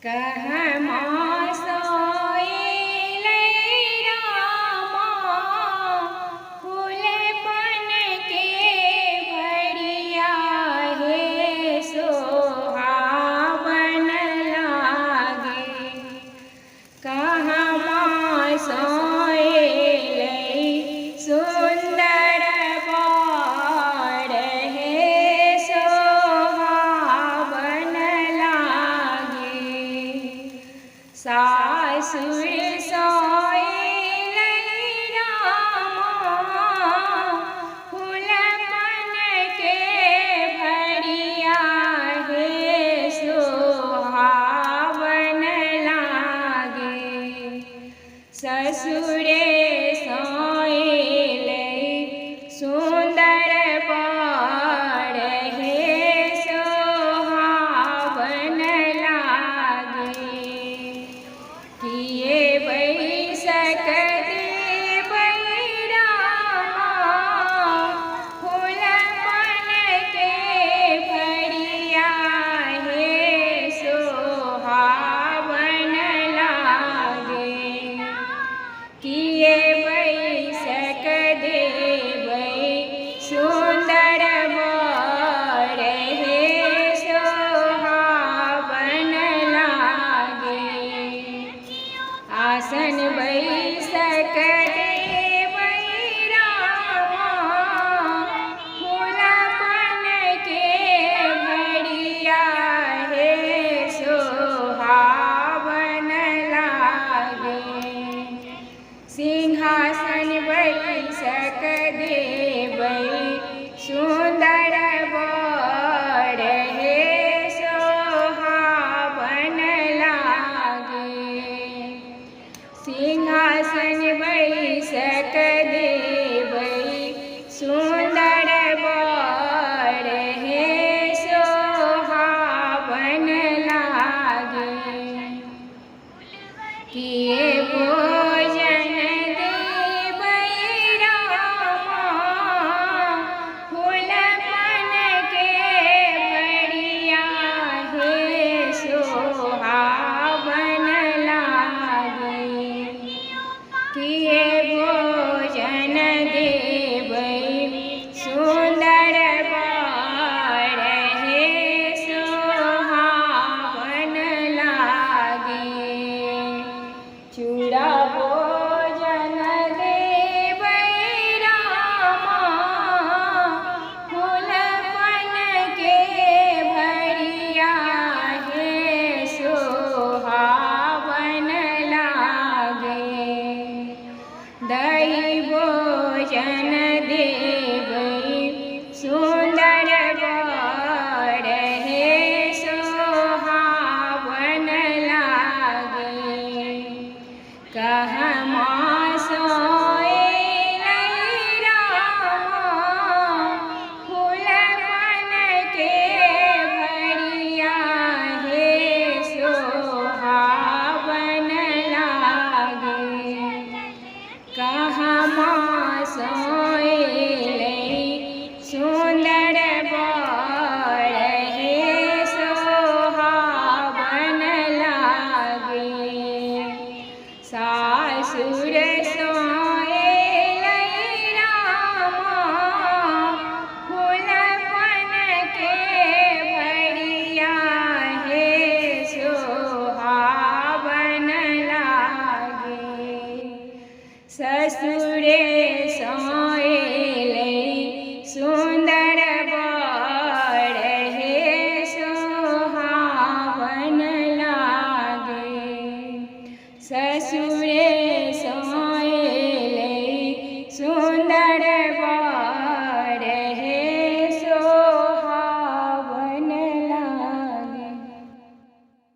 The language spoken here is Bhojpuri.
कहमा सोएलै रामा फूलपन के भरिया हे सोहावन लागे। कहमा सोएलै सुंदर बर हे सोहावन लागे। सासुर सोएलै रामा फूलपन के भरिया हे सोहावन लागे। ससुरे सोएलै सुंदर बर हे सोहावन लागे। किए बैसक देबै रामा फूलपन के भरिया हे सोहावन लागे। किए बैसक देबै सुंदर बर हे सोहावन लागे। आसन बैसक देबै रामा फूलपन के भरिया हे सोहावन लागे। सिंहासन बैसक देबै सुंदर बर हे सोहावन लागे। सिंहासन बैसक देबै सुंदर बर हे सोहावन लागे। किए भोजन देबै रामा फूलपन के भरिया हे सोहावन लागे। किए भोजन देबै सुंदर बर हे सोहावन लागे। चूड़ा भोजन देबै रामा फूलपन के भरिया हे सोहावन लागे। दही भोजन देबै सुंदर बर हे सोहावन लागे। कहमा सोएलै रामा फूलपन के भरिया हे सोहावन लागे। कहमा सोएलै सुंदर बर हे सोहावन लागे। सासुर सोएलै रामा फूलपन के भरिया हे सोहावन लागे। ससुरे सोएलै सुंदर बर हे सोहावन लागे। ससुरे सोएलै सुंदर